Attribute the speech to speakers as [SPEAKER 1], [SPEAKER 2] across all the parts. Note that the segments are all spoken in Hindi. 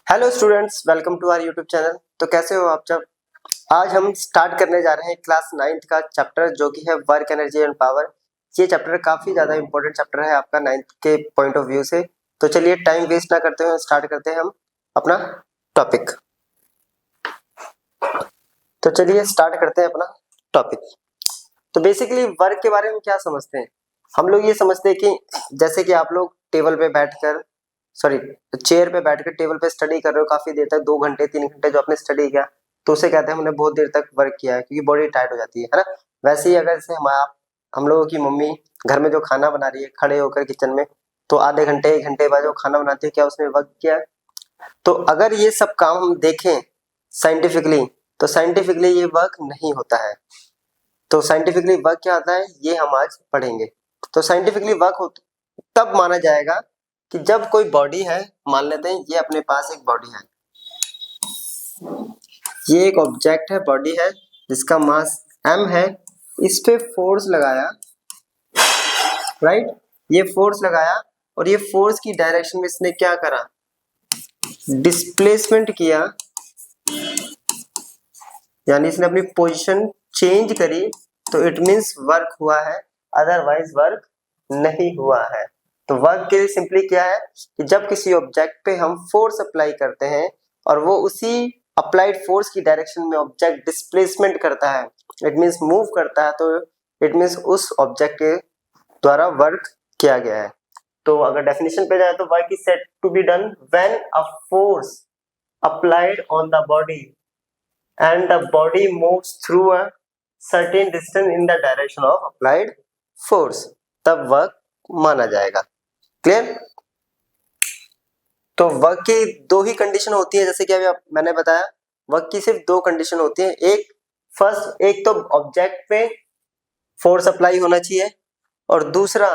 [SPEAKER 1] Hello students, welcome to our YouTube channel. तो कैसे हो आप सब। आज हम स्टार्ट करने जा रहे हैं क्लास 9th का चैप्टर जो कि है वर्क एनर्जी एंड पावर। ये चैप्टर काफ़ी ज़्यादा इंपॉर्टेंट चैप्टर है आपका 9th के पॉइंट ऑफ व्यू से। तो चलिए टाइम वेस्ट ना करते हुए स्टार्ट करते हैं हम अपना टॉपिक। तो चलिए स्टार्ट करते हैं अपना टॉपिक। तो बेसिकली वर्क के बारे में क्या समझते हैं हम लोग। ये समझते हैं कि जैसे कि आप लोग टेबल पे बैठकर चेयर पे बैठकर टेबल पे स्टडी कर रहे हो काफी देर तक, 2 घंटे 3 घंटे जो आपने स्टडी किया, तो उसे कहते हैं हमने बहुत देर तक वर्क किया है, क्योंकि बॉडी टाइट हो जाती है ना। वैसे ही अगर से हम लोगों की मम्मी घर में जो खाना बना रही है खड़े होकर किचन में, तो आधे घंटे 1 घंटे बाद जो खाना बनाती है, क्या उसने वर्क किया है? तो अगर ये सब काम हम देखें साइंटिफिकली, तो साइंटिफिकली ये वर्क नहीं होता है। तो साइंटिफिकली वर्क क्या होता है ये हम आज पढ़ेंगे। तो साइंटिफिकली वर्क तब माना जाएगा कि जब कोई बॉडी है, मान लेते हैं ये अपने पास एक बॉडी है, ये एक ऑब्जेक्ट है, बॉडी है जिसका मास m है। इस पे फोर्स लगाया, राइट, ये फोर्स लगाया और ये फोर्स की डायरेक्शन में इसने क्या करा, डिस्प्लेसमेंट किया, यानी इसने अपनी पोजीशन चेंज करी, तो इट मींस वर्क हुआ है, अदरवाइज वर्क नहीं हुआ है। तो वर्क के लिए सिंपली क्या है कि जब किसी ऑब्जेक्ट पे हम फोर्स अप्लाई करते हैं और वो उसी अप्लाइड फोर्स की डायरेक्शन में ऑब्जेक्ट डिस्प्लेसमेंट करता है, इट मींस मूव करता है, तो इट मींस उस ऑब्जेक्ट के द्वारा वर्क किया गया है। तो अगर डेफिनेशन पे जाए तो work is said to be done when a force applied on the body and the body moves through a certain distance in the direction of applied force, तब वर्क माना जाएगा। क्लियर? तो वर्क की दो ही कंडीशन होती है, जैसे कि अभी मैंने बताया, वर्क की सिर्फ दो कंडीशन होती है। एक तो ऑब्जेक्ट पे फोर्स अप्लाई होना चाहिए, और दूसरा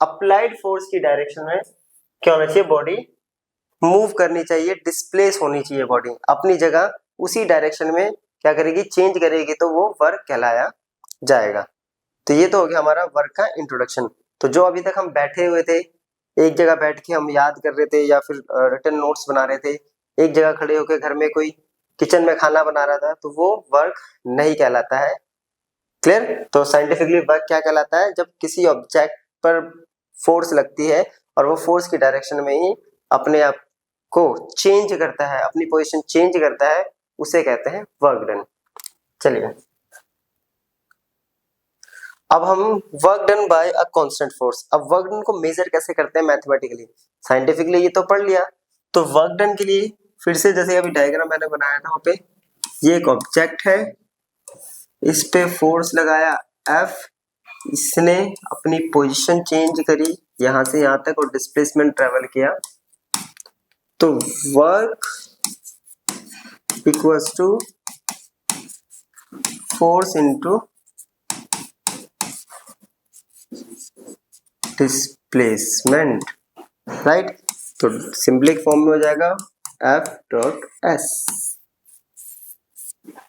[SPEAKER 1] अप्लाइड फोर्स की डायरेक्शन में क्या होना चाहिए, बॉडी मूव करनी चाहिए, डिस्प्लेस होनी चाहिए बॉडी अपनी जगह, उसी डायरेक्शन में क्या करेगी, चेंज करेगी, तो वो वर्क कहलाया जाएगा। तो ये तो हो गया हमारा वर्क का इंट्रोडक्शन। तो जो अभी तक हम बैठे हुए थे, एक जगह बैठ के हम याद कर रहे थे या फिर रिटन नोट्स बना रहे थे, एक जगह खड़े होकर घर में कोई किचन में खाना बना रहा था, तो वो वर्क नहीं कहलाता है। क्लियर? तो साइंटिफिकली वर्क क्या कहलाता है, जब किसी ऑब्जेक्ट पर फोर्स लगती है और वो फोर्स की डायरेक्शन में ही अपने आप को चेंज करता है, अपनी पोजीशन चेंज करता है, उसे कहते हैं वर्क डन। चलिए अब हम work done by a constant force. अब वर्क डन को मेजर कैसे करते हैं मैथमेटिकली, साइंटिफिकली ये तो पढ़ लिया। तो वर्क डन के लिए फिर से जैसे अभी डायग्राम मैंने बनाया था, वहां पे ये एक ऑब्जेक्ट है, इस पे फोर्स लगाया F, इसने अपनी पोजीशन चेंज करी यहां से यहां तक और डिस्प्लेसमेंट ट्रेवल किया, तो work equals to force into displacement, right. तो सिंपली फॉर्म में हो जाएगा F.S।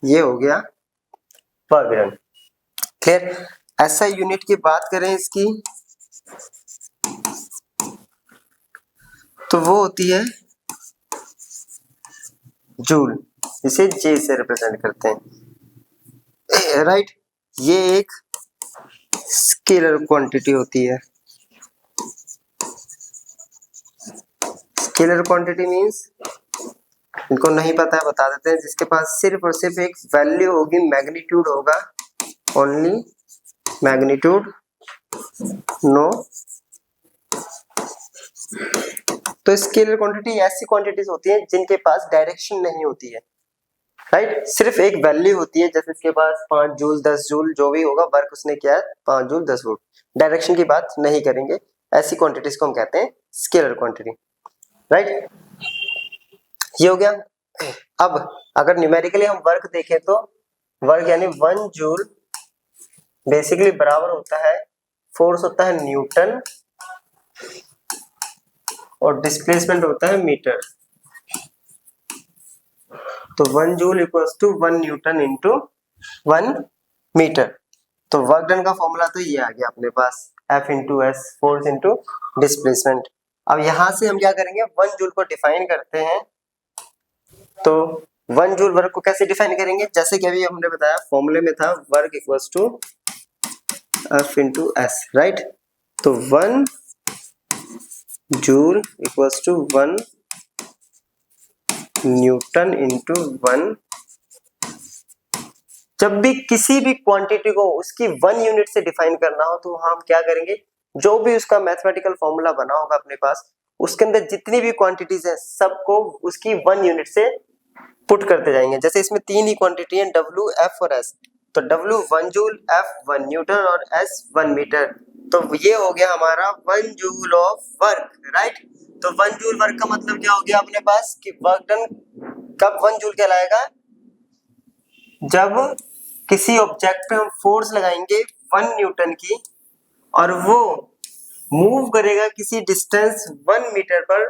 [SPEAKER 1] ये हो गया वर्क डन। क्लियर? ऐसा यूनिट की बात करें इसकी, तो वो होती है जूल, इसे J से रिप्रेजेंट करते हैं, राइट। ये एक स्केलर क्वांटिटी होती है। स्केलर क्वांटिटी मींस, इनको नहीं पता है बता देते हैं, जिसके पास सिर्फ और सिर्फ एक वैल्यू होगी, मैग्नीट्यूड होगा, ओनली मैग्नीट्यूड, नो। तो स्केलर क्वांटिटी ऐसी क्वांटिटीज होती है जिनके पास डायरेक्शन नहीं होती है, राइट। सिर्फ एक वैल्यू होती है, जैसे इसके पास 5 जूल 10 जूल जो भी होगा, वर्क उसने किया है 5 जूल 10 वोल्ट, डायरेक्शन की बात नहीं करेंगे। ऐसी क्वांटिटीज को हम कहते हैं स्केलर क्वांटिटी, राइट। ये हो गया। अब अगर न्यूमेरिकली हम वर्क देखें तो वर्क यानी 1 जूल बेसिकली बराबर होता है, फोर्स होता है न्यूटन और डिस्प्लेसमेंट होता है मीटर। तो 1 joule equals to 1 newton into 1 metre. तो वर्क डन का फॉर्मूला तो ये आ गया अपने पास, F into S, force into displacement. अब यहां से हम क्या करेंगे, 1 जूल को डिफाइन करते हैं तो 1 जूल वर्क को कैसे डिफाइन करेंगे, जैसे कि अभी हमने बताया फॉर्मूले में था work equals to F into S, right. तो 1 joule equals to 1 newton into 1। जब भी किसी भी क्वांटिटी को उसकी 1 यूनिट से डिफाइन करना हो तो हम क्या करेंगे, जो भी उसका मैथमेटिकल फॉर्मूला बना होगा अपने पास, उसके अंदर जितनी भी क्वांटिटीज है सबको उसकी 1 यूनिट से पुट करते जाएंगे। जैसे इसमें 3 ही क्वांटिटी है, W, F और S। तो W 1 जूल, F 1 न्यूटन और S 1 मीटर। तो ये हो गया हमारा 1 जूल ऑफ वर्क, राइट। तो 1 जूल वर्क का मतलब क्या हो गया अपने पास कि वर्क डन कब 1 जूल कहलाएगा, जब किसी ऑब्जेक्ट पे हम फोर्स लगाएंगे 1 न्यूटन की और वो मूव करेगा किसी डिस्टेंस 1 मीटर पर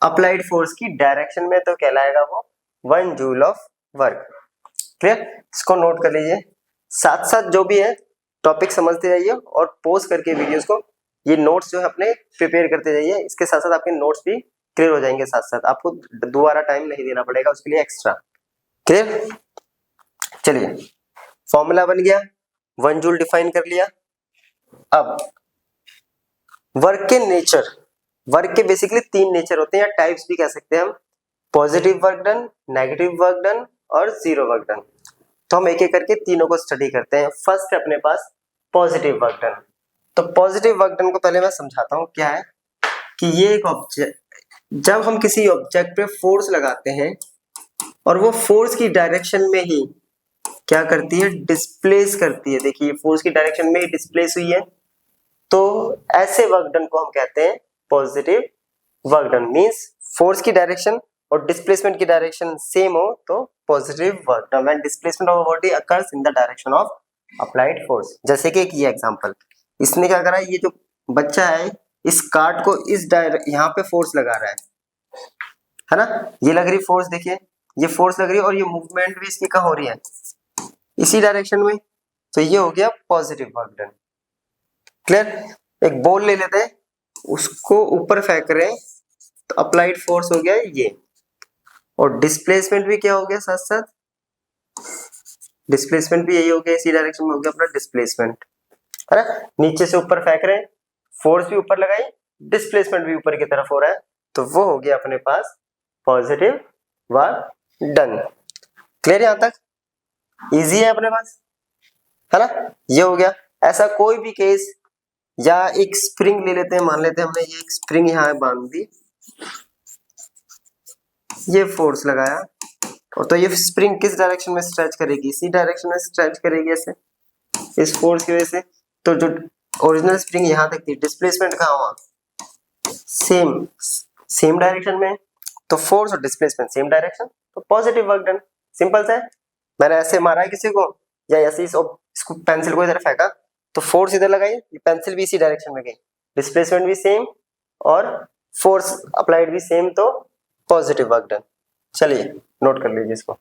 [SPEAKER 1] अप्लाइड फोर्स की डायरेक्शन में, तो कहलाएगा वो 1 जूल ऑफ वर्क। क्लियर, इसको नोट कर लीजिए। साथ साथ जो भी है टॉपिक समझते जाइए और पॉज करके वीडियोस को, ये नोट्स जो है अपने प्रिपेयर करते जाइए। इसके साथ साथ आपके नोट्स भी क्लियर हो जाएंगे, साथ साथ आपको दोबारा टाइम नहीं देना पड़ेगा उसके लिए एक्स्ट्रा। क्लियर, चलिए फॉर्मूला बन गया, 1 जूल डिफाइन कर लिया। अब वर्क के नेचर, वर्क के बेसिकली 3 नेचर होते हैं या टाइप्स भी कह सकते हैं हम, positive work done, negative work done और जीरो वर्क डन। तो हम एक एक करके तीनों को स्टडी करते हैं। फर्स्ट है अपने पास पॉजिटिव वर्क डन। तो पॉजिटिव वर्क डन को पहले मैं समझाता हूँ क्या है, कि ये एक ऑब्जेक्ट, जब हम किसी ऑब्जेक्ट पे फोर्स लगाते हैं और वो फोर्स की डायरेक्शन में ही क्या करती है, डिस्प्लेस करती है। देखिए फोर्स की डायरेक्शन में ही डिस्प्लेस हुई है, तो ऐसे वर्क डन को हम कहते हैं positive work done. Means force की डायरेक्शन और डिस्प्लेसमेंट की डायरेक्शन सेम हो तो positive work done when displacement of body occurs in the direction of applied force. जैसे कि एक ये एग्जांपल, इसने क्या करा, ये जो बच्चा है इस कार्ड को इस यहाँ पे फोर्स लगा रहा है ना, ये लग रही फोर्स, देखिए ये फोर्स लग रही है और ये मूवमेंट भी इसकी कहाँ हो रही है, इसी डायरेक्शन में। तो ये हो गया पॉजिटिव वर्क डन। क्लियर, एक बॉल ले लेते हैं, उसको ऊपर फेंक रहे हैं तो अप्लाइड फोर्स हो गया ये, और डिस्प्लेसमेंट भी क्या हो गया साथ साथ, डिस्प्लेसमेंट भी यही हो गया, इसी डायरेक्शन में हो गया अपना डिस्प्लेसमेट, है ना। नीचे से ऊपर फेंक रहे हैं, फोर्स भी ऊपर लगाई, डिस्प्लेसमेंट भी ऊपर की तरफ हो रहा है, तो वो हो गया अपने पास पॉजिटिव वर्क डन। क्लियर यहां तक, इजी है अपने पास, है ना। ये हो गया। ऐसा कोई भी केस, या एक स्प्रिंग ले लेते हैं, मान लेते हैं हमने ये एक स्प्रिंग यहाँ बांध दी, ये फोर्स लगाया, और तो ये स्प्रिंग किस डायरेक्शन में स्ट्रेच करेगी, इसी डायरेक्शन में स्ट्रेच करेगी ऐसे, इस फोर्स की वजह से। तो जो ओरिजिनल स्प्रिंग यहाँ तक थी, डिस्प्लेसमेंट कहाँ हुआ, सेम डायरेक्शन में, तो फोर्स और डिस्प्लेसमेंट सेम डायरेक्शन, तो पॉजिटिव वर्क डन। सिंपल सा है। मैंने ऐसे मारा है किसी को, या ऐसे इसको पेंसिल को इधर फेंका, तो फोर्स इधर लगाई, पेंसिल भी इसी डायरेक्शन में गई, डिस्प्लेसमेंट भी सेम और फोर्स अप्लाइड भी सेम, तो पॉजिटिव वर्क डन। चलिए नोट कर लीजिए इसको।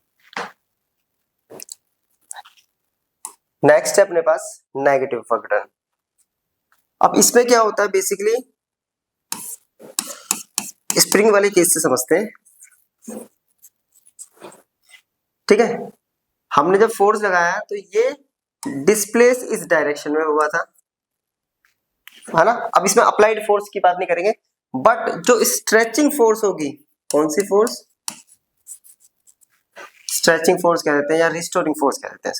[SPEAKER 1] नेक्स्ट है अपने पास नेगेटिव वर्क डन। अब इसमें क्या होता है, बेसिकली स्प्रिंग वाले केस से समझते हैं, ठीक है। हमने जब फोर्स लगाया तो ये डिस्प्लेस इस डायरेक्शन में हुआ था, है ना। अब इसमें अप्लाइड फोर्स की बात नहीं करेंगे, बट जो स्ट्रेचिंग फोर्स होगी, कौन सी फोर्स, स्ट्रेचिंग फोर्स कह देते हैं या रिस्टोरिंग फोर्स कह देते हैं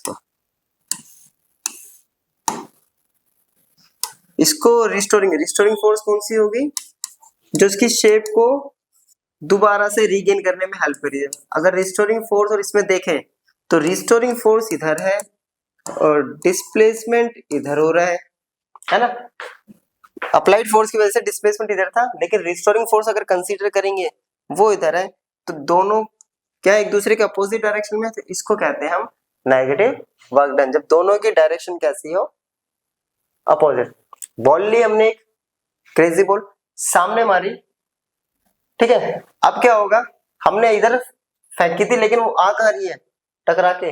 [SPEAKER 1] इसको रिस्टोरिंग फोर्स कौन सी होगी, जो इसकी शेप को दोबारा से रीगेन करने में हेल्प करी है। अगर रिस्टोरिंग फोर्स और इसमें देखें तो रिस्टोरिंग फोर्स इधर है और डिस्प्लेसमेंट इधर हो रहा है ना। अप्लाइड फोर्स की वजह से डिस्प्लेसमेंट इधर था, लेकिन रिस्टोरिंग फोर्स अगर कंसीडर करेंगे वो इधर है, तो दोनों क्या एक दूसरे के अपोजिट डायरेक्शन में, तो इसको कहते हैं हम नेगेटिव वर्क डन, जब दोनों की डायरेक्शन कैसी हो, अपोजिट। बॉल ली हमने, एक क्रेजी बॉल सामने मारी, ठीक है। अब क्या होगा, हमने इधर फेंकी थी लेकिन वो आ कहाँ रही है, टकरा के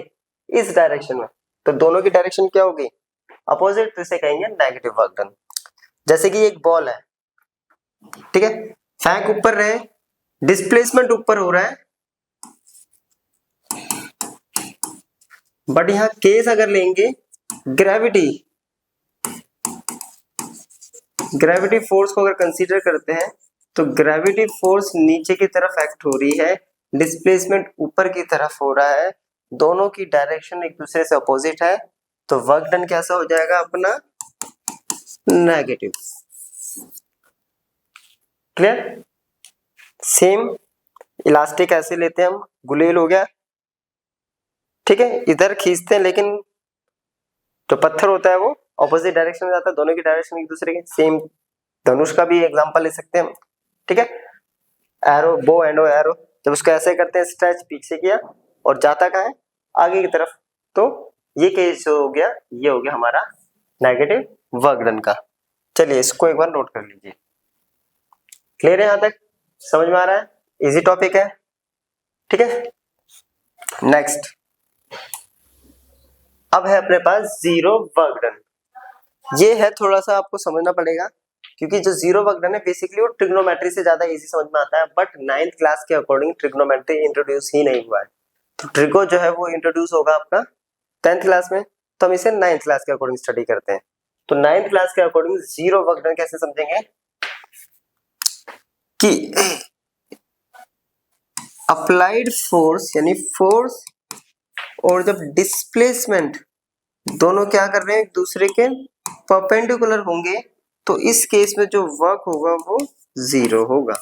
[SPEAKER 1] इस डायरेक्शन में, तो दोनों की डायरेक्शन क्या होगी, अपोजिट, तो इसे कहेंगे नेगेटिव वर्क डन। जैसे कि एक बॉल है, ठीक है, फेंक ऊपर रहे, डिस्प्लेसमेंट ऊपर हो रहा है, बट यहाँ केस अगर लेंगे ग्रेविटी फोर्स को अगर कंसीडर करते हैं तो ग्रेविटी फोर्स नीचे की तरफ एक्ट हो रही है, डिस्प्लेसमेंट ऊपर की तरफ हो रहा है, दोनों की डायरेक्शन एक दूसरे से अपोजिट है, तो वर्क डन कैसा हो जाएगा अपना नेगेटिव। क्लियर? सेम इलास्टिक ऐसे लेते हैं हम, गुलेल हो गया, ठीक है, इधर खींचते हैं लेकिन जो पत्थर होता है वो ऑपोजिट डायरेक्शन में जाता है, दोनों की डायरेक्शन एक दूसरे के सेम। धनुष का भी एग्जांपल ले सकते हैं, ठीक है, एरो, बो एंड एरो, जब उसको ऐसे करते हैं स्ट्रेच पीछे किया और जाता कहाँ है आगे की तरफ, तो ये केस हो गया, ये हो गया हमारा नेगेटिव वर्क डन का। चलिए इसको एक बार नोट कर लीजिए। क्लियर है? यहां तक समझ में आ रहा है? इजी टॉपिक है, ठीक है। नेक्स्ट अब है अपने पास जीरो वर्क डन। ये है थोड़ा सा आपको समझना पड़ेगा, क्योंकि जो जीरो वर्क डन है बेसिकली वो ट्रिग्नोमेट्री से ज्यादा इजी समझ में आता है, बट 9th क्लास के अकॉर्डिंग ट्रिग्नोमेट्री इंट्रोड्यूस ही नहीं हुआ है। तो ट्रिगो जो है वो इंट्रोड्यूस होगा आपका 10th क्लास में, तो हम इसे 9th क्लास के अकॉर्डिंग स्टडी करते हैं। तो 9th क्लास के अकॉर्डिंग जीरो वर्क डन कैसे समझेंगे कि अप्लाइड फोर्स यानी फोर्स और जब डिस्प्लेसमेंट दोनों क्या कर रहे हैं एक दूसरे के परपेंडिकुलर होंगे, तो इस केस में जो वर्क होगा वो जीरो होगा।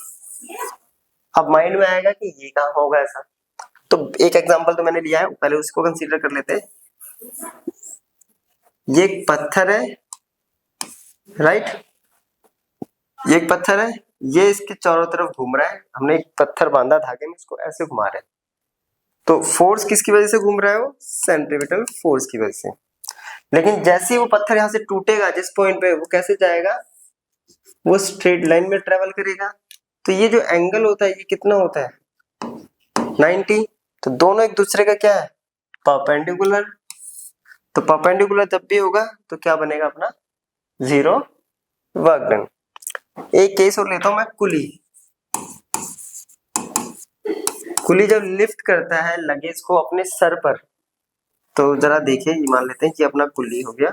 [SPEAKER 1] अब माइंड में आएगा कि ये कहाँ होगा ऐसा, तो एक एग्जांपल तो मैंने लिया है, पहले उसको कंसीडर कर लेते हैं। ये एक पत्थर है, राइट, ये एक पत्थर है, ये इसके चारों तरफ घूम रहा है, हमने एक पत्थर बांधा धागे में, इसको ऐसे घुमा रहे हैं, तो फोर्स किसकी वजह से घूम रहा है वो सेंट्रीपिटल फोर्स की वजह से। लेकिन जैसे ही वो पत्थर यहां से टूटेगा जिस पॉइंट पे, वो कैसे जाएगा, वो स्ट्रेट लाइन में ट्रेवल करेगा, तो ये जो एंगल होता है ये कितना होता है 90, तो दोनों एक दूसरे का क्या है परपेंडिकुलर, तो परपेंडिकुलर जब भी होगा तो क्या बनेगा अपना जीरो वर्क डन। एक केस और लेता हूं मैं, कुली जब लिफ्ट करता है लगेज को अपने सर पर, तो जरा देखिए, ये मान लेते हैं कि अपना कुली हो गया,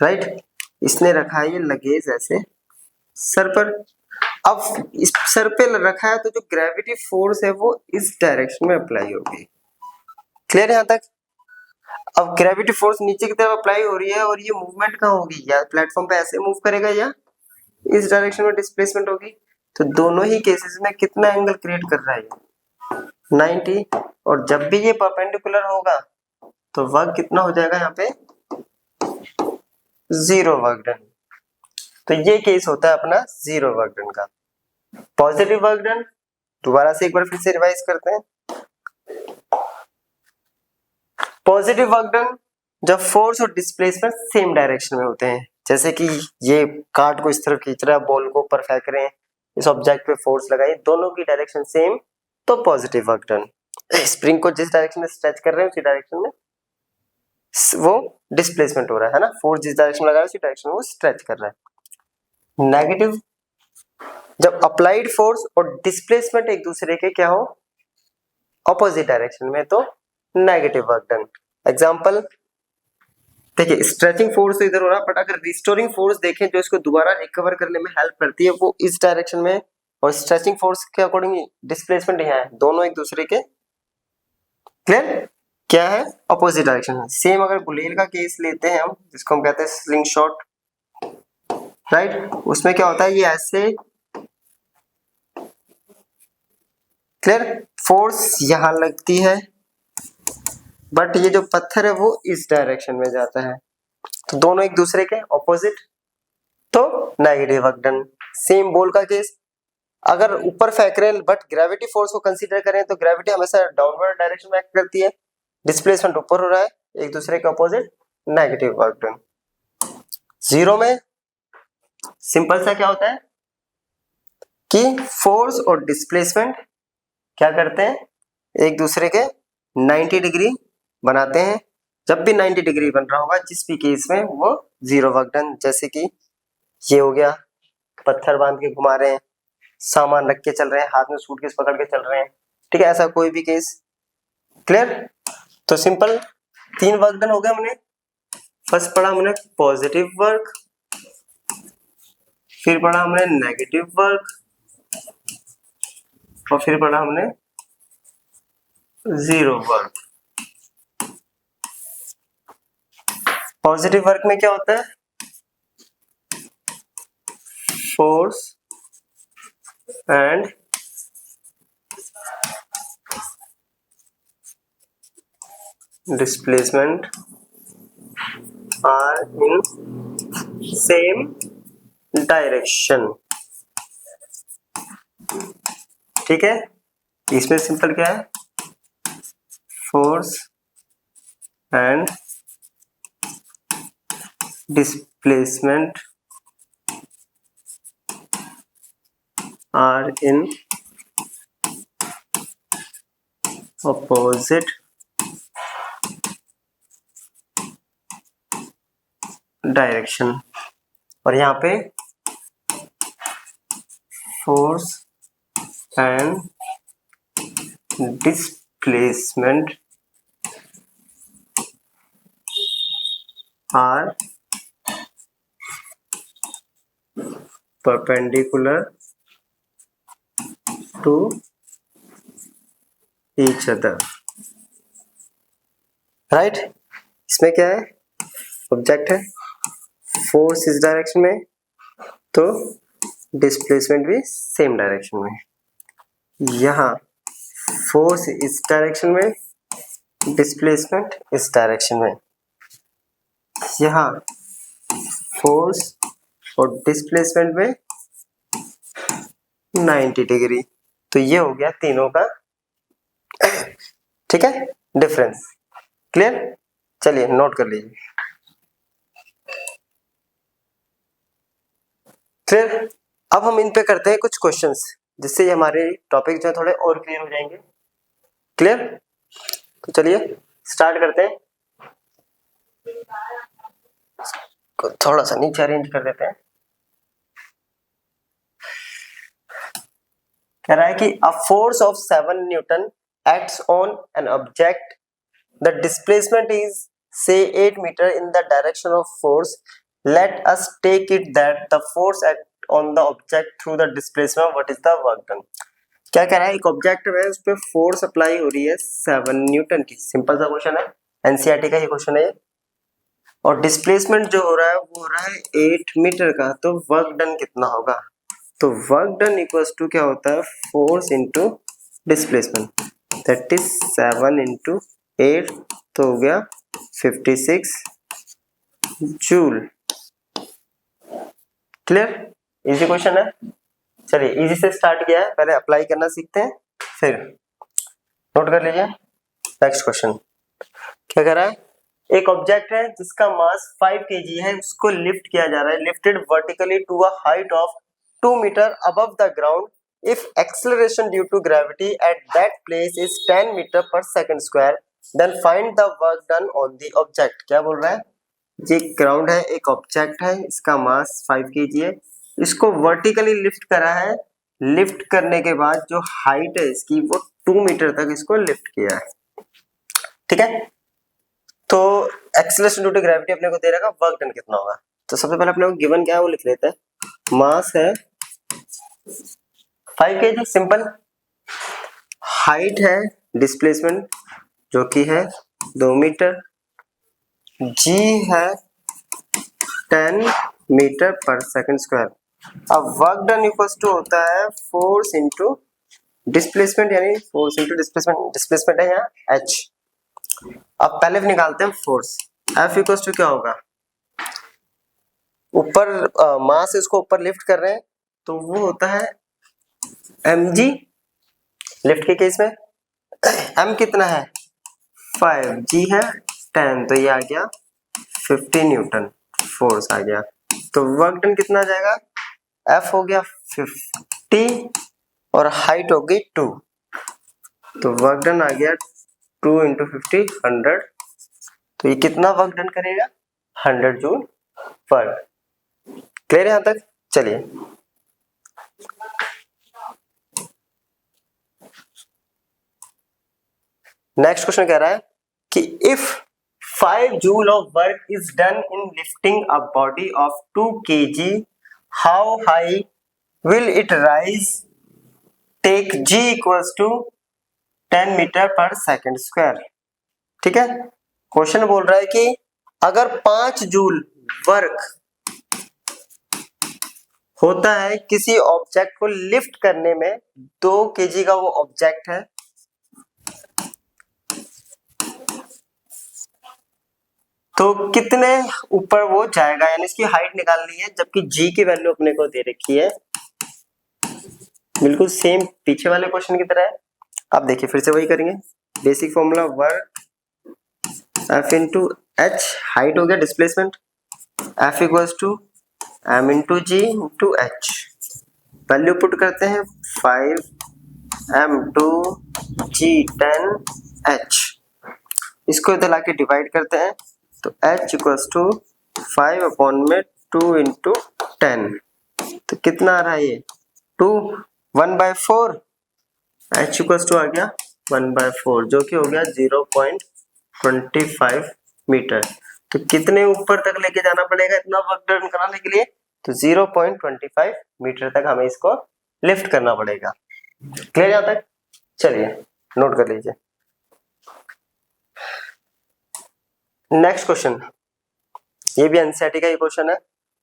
[SPEAKER 1] राइट, इसने रखा है ये लगेज ऐसे सर पर, अब इस सर पे रखा है तो जो ग्रेविटी फोर्स है वो इस डायरेक्शन में अप्लाई होगी। क्लियर है यहां तक? अब ग्रेविटी फोर्स नीचे की तरफ अप्लाई हो रही है और ये मूवमेंट कहाँ होगी, या प्लेटफॉर्म पे ऐसे मूव करेगा या इस डायरेक्शन में डिस्प्लेसमेंट होगी, तो दोनों ही केसेस में कितना एंगल क्रिएट कर रहा है 90, और जब भी ये परपेंडिकुलर होगा तो वर्क कितना हो जाएगा यहाँ पे जीरो वर्क डन। तो ये केस होता है अपना जीरो वर्क डन का। पॉजिटिव वर्क डन दोबारा से एक बार फिर से रिवाइज करते हैं। पॉजिटिव वर्क डन जब फोर्स और डिस्प्लेसमेंट सेम डायरेक्शन में होते हैं, जैसे कि ये कार्ड को इस तरफ खींच रहा है, बॉल को ऊपर फेंक रहे हैं, इस ऑब्जेक्ट पे फोर्स लगाई, दोनों की डायरेक्शन सेम, तो पॉजिटिव वर्क डन। स्प्रिंग को जिस डायरेक्शन में स्ट्रेच कर रहे हैं उसी डायरेक्शन में वो डिस्प्लेसमेंट हो रहा है ना, फोर्स जिस डायरेक्शन में लगा रहा है उसी डायरेक्शन में वो स्ट्रेच कर रहा है। नेगेटिव जब अप्लाइड फोर्स और डिस्प्लेसमेंट एक दूसरे के क्या हो ऑपोजिट डायरेक्शन में, तो नेगेटिव वर्क डन। एग्जांपल देखिए, स्ट्रेचिंग फोर्स तो इधर हो रहा है, बट अगर रिस्टोरिंग फोर्स देखें जो इसको दोबारा रिकवर करने में हेल्प करती है वो इस डायरेक्शन में, और स्ट्रेचिंग फोर्स के अकॉर्डिंग डिस्प्लेसमेंट यहाँ है, दोनों एक दूसरे के क्लियर क्या है अपोजिट डायरेक्शन में। सेम अगर गुलेल का केस लेते हैं हम, जिसको हम कहते हैं स्लिंग शॉट, राइट, उसमें क्या होता है ये ऐसे क्लियर, फोर्स यहां लगती है बट ये जो पत्थर है वो इस डायरेक्शन में जाता है, तो दोनों एक दूसरे के ऑपोजिट, तो negative work done. Same ball का केस, अगर ऊपर फेंक रहे हैं बट ग्रेविटी फोर्स को कंसीडर करें तो ग्रेविटी हमेशा डाउनवर्ड डायरेक्शन में एक्ट करती है, डिस्प्लेसमेंट ऊपर हो रहा है, एक दूसरे के opposite, negative work done. Zero में सिंपल सा क्या होता है कि फोर्स और डिस्प्लेसमेंट क्या करते हैं एक दूसरे के 90 डिग्री बनाते हैं, जब भी 90 डिग्री बन रहा होगा जिस भी केस में वो जीरो वर्क डन। जैसे कि ये हो गया, पत्थर बांध के घुमा रहे हैं, सामान रख के चल रहे हैं, हाथ में सूटकेस पकड़ के चल रहे हैं, ठीक है, ऐसा कोई भी केस क्लियर। तो सिंपल 3 वर्क डन हो गया हमने। फर्स्ट पढ़ा हमने पॉजिटिव वर्क, फिर पढ़ा हमने नेगेटिव वर्क, और फिर पढ़ा हमने जीरो वर्क। पॉजिटिव वर्क में क्या होता है? Force and displacement are in same direction. ठीक है, इसमें सिंपल क्या है? Force and displacement are in opposite direction. और यहाँ पे force and displacement are perpendicular to each other. Right, इसमें क्या है? ऑब्जेक्ट है, फोर्स इस डायरेक्शन में, तो डिस्प्लेसमेंट भी सेम डायरेक्शन में। यहाँ फोर्स इस डायरेक्शन में, डिस्प्लेसमेंट इस डायरेक्शन में। यहाँ फोर्स और डिस्प्लेसमेंट में 90 डिग्री। तो ये हो गया तीनों का, ठीक है, डिफरेंस। क्लियर? चलिए नोट कर लीजिए। फिर अब हम इन पे करते हैं कुछ क्वेश्चंस, जिससे हमारे टॉपिक जो है थोड़े और क्लियर हो जाएंगे। क्लियर? तो चलिए स्टार्ट करते हैं। थोड़ा सा नीचे अरेंज कर देते हैं। कह रहा है कि a force of 7 Newton acts on an object, the displacement is say 8 meter in the direction of force. Let us take it that the force act on the object through the displacement. What is the work done? क्या कह रहा है? एक ऑब्जेक्ट है, उस पर फोर्स अप्लाई हो रही है 7 न्यूटन की। सिंपल सा क्वेश्चन है, एनसीईआरटी का ये क्वेश्चन है। और डिस्प्लेसमेंट जो हो रहा है वो हो रहा है 8 मीटर का। तो वर्क डन कितना होगा? तो वर्क डन इक्वल्स टू क्या होता है? Force into displacement, that is 7 into 8, तो हो गया 56 जूल। क्लियर? इजी क्वेश्चन है। चलिए इजी से स्टार्ट किया है, पहले अप्लाई करना सीखते हैं, फिर नोट कर लीजिए। नेक्स्ट क्वेश्चन क्या कर रहा है? एक ऑब्जेक्ट है जिसका मास 5 kg है, उसको लिफ्ट किया जा रहा है, lifted vertically to a height of 2 metre above the ground if acceleration due to gravity at that place is 10 metre per second square, then find the work done on the object. क्या बोल रहा है? ये ग्राउंड है, एक ऑब्जेक्ट है, इसका मास 5 kg है, इसको वर्टिकली लिफ्ट करा है, लिफ्ट करने के बाद जो हाइट है इसकी वो 2 मीटर तक इसको लिफ्ट किया है। ठीक है, तो एक्सेलरेशन ड्यू टू ग्रेविटी अपने को दे रखा, वर्क डन कितना होगा? तो सबसे पहले अपने को गिवन क्या है वो लिख लेते हैं। मास है 5 kg, सिंपल। हाइट है डिस्प्लेसमेंट जो कि है 2 मीटर, जी है 10 मीटर पर सेकंड स्क्वायर। अब वर्क डन इक्वल्स टू होता है फोर्स इंटू डिस्प्लेसमेंट, यानी फोर्स इंटू डिस्प्लेसमेंट, डिस्प्लेसमेंट है यहाँ h। अब पहले भी निकालते हैं फोर्स। F इक्वल्स टू क्या होगा? ऊपर मास इसको ऊपर लिफ्ट कर रहे हैं तो वो होता है mg लिफ्ट के केस में। m कितना है? 5, g है 10, तो ये आ गया 50 न्यूटन फोर्स आ गया। तो वर्क डन कितना आ जाएगा? F हो गया 50 और हाइट हो गई 2, तो वर्क डन आ गया 2 इंटू 50 100। तो ये कितना वर्क डन करेगा? 100 जूल पर। क्लियर है यहां तक? चलिए नेक्स्ट क्वेश्चन कह रहा है कि if 5 joule of work is done in lifting a body of 2 kg, how high will it rise? Take g equals to 10 metre per second square. ठीक है, क्वेश्चन बोल रहा है कि अगर 5 जूल वर्क होता है किसी ऑब्जेक्ट को लिफ्ट करने में, 2 kg का वो ऑब्जेक्ट है, तो कितने ऊपर वो जाएगा, यानी इसकी हाइट निकालनी है, जबकि g की वैल्यू अपने को दे रखी है बिल्कुल सेम पीछे वाले क्वेश्चन की तरह है। आप देखिए फिर से वही करेंगे, basic formula work F into H, height हो गया displacement, F equals to m into G into H, value put करते हैं 5m टू g 10h, इसको इधर लाके डिवाइड करते हैं तो h इक्वल्स टू 5 अपॉन में 2 इंटू 10, तो कितना आ रहा है ये 2, 1/4, h इक्वल्स टू आ गया 1/4 जो कि हो गया 0.25 मीटर। तो कितने ऊपर तक लेके जाना पड़ेगा इतना वर्क डन कराने के लिए? तो 0.25 मीटर तक हमें इसको लिफ्ट करना पड़ेगा। क्लियर यहाँ तक? चलिए नोट कर लीजिए। नेक्स्ट क्वेश्चन, ये भी एनसीईआरटी का ही क्वेश्चन है।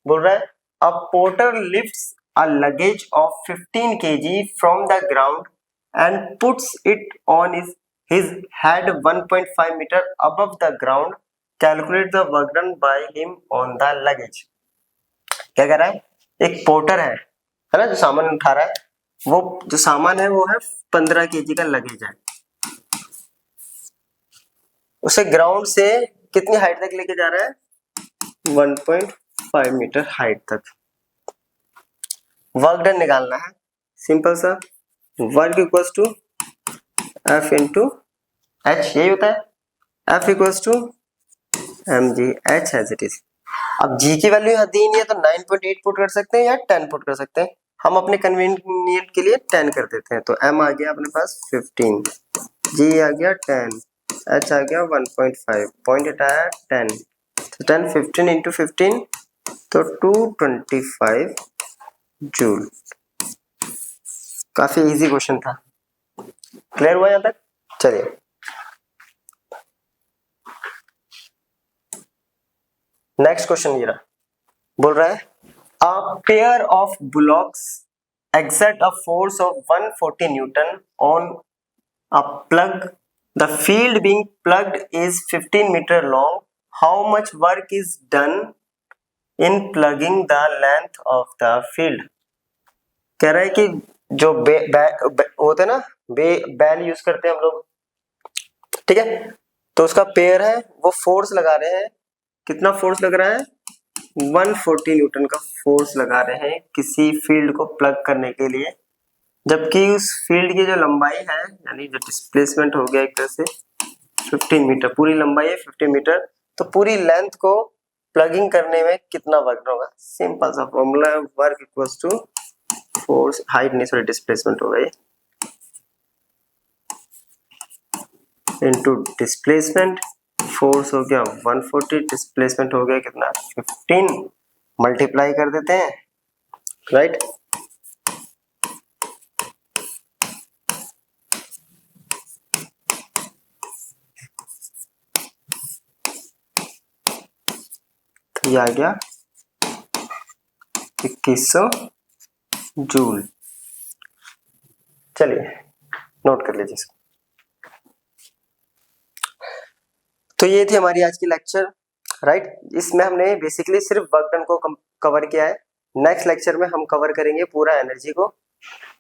[SPEAKER 1] बोल रहा है a porter lifts a luggage of 15 kg from the ground and puts it on his head 1.5 metre above the ground, calculate the work done by him on the luggage। क्या कह रहा है, एक पोर्टर है ना, जो सामान उठा रहा है, वो जो सामान है वो है 15 kg का लगेज है, उसे ग्राउंड से कितनी हाइट तक लेके जा रहा है? 1.5 मीटर हाइट तक। वर्क डन निकालना है, सिंपल सा, work equals to F into H, यही होता है, F equals to mgh as it is. अब g की वैल्यू यहाँ दी नहीं है तो 9.8 पुट कर सकते हैं या 10 पुट कर सकते हैं, हम अपने कन्वीनियंट के लिए 10 कर देते हैं, तो m आ गया अपने पास 15, g आ गया 10, h आ गया 1.5, पॉइंट हटाया 10, तो 10 15 इंटू 15 तो 225 जूल। काफी इजी क्वेश्चन था। क्लियर हुआ यहाँ तक? चलिए नेक्स्ट क्वेश्चन ये रहा, बोल रहा है a pair of blocks exert a force of 140 Newton on a plug. The field being plugged is 15 meter long. How much work is done in plugging the length of the field? कह रहा है कि जो होते हैं ना, बैल यूज करते हैं हम लोग, ठीक है, तो उसका पेयर है, वो फोर्स लगा रहे हैं, कितना फोर्स लग रहा है? 140 न्यूटन का फोर्स लगा रहे हैं किसी फील्ड को प्लग करने के लिए, जबकि उस फील्ड की जो लंबाई है, यानी जो डिस्प्लेसमेंट हो गया एक तरह से 15 मीटर, पूरी लंबाई है 15 मीटर, तो पूरी लेंथ को प्लगिंग करने में कितना वर्क होगा? सिंपल सा formula, work equals to force, height नहीं सॉरी डिस्प्लेसमेंट होगा ये, इनटू डिस्प्लेसमेंट, फोर्स हो गया 140, डिस्प्लेसमेंट हो गया कितना 15, मल्टीप्लाई कर देते हैं, राइट? तो ये आ गया 2100 जूल। चलिए नोट कर लीजिए इसको। तो ये थी हमारी आज की लेक्चर, राइट? इसमें हमने बेसिकली सिर्फ वर्क डन को कवर किया है। नेक्स्ट लेक्चर में हम कवर करेंगे पूरा एनर्जी को,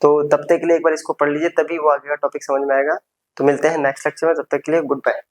[SPEAKER 1] तो तब तक के लिए एक बार इसको पढ़ लीजिए, तभी वो आगे का टॉपिक समझ में आएगा। तो मिलते हैं नेक्स्ट लेक्चर में, तब तक के लिए गुड बाय।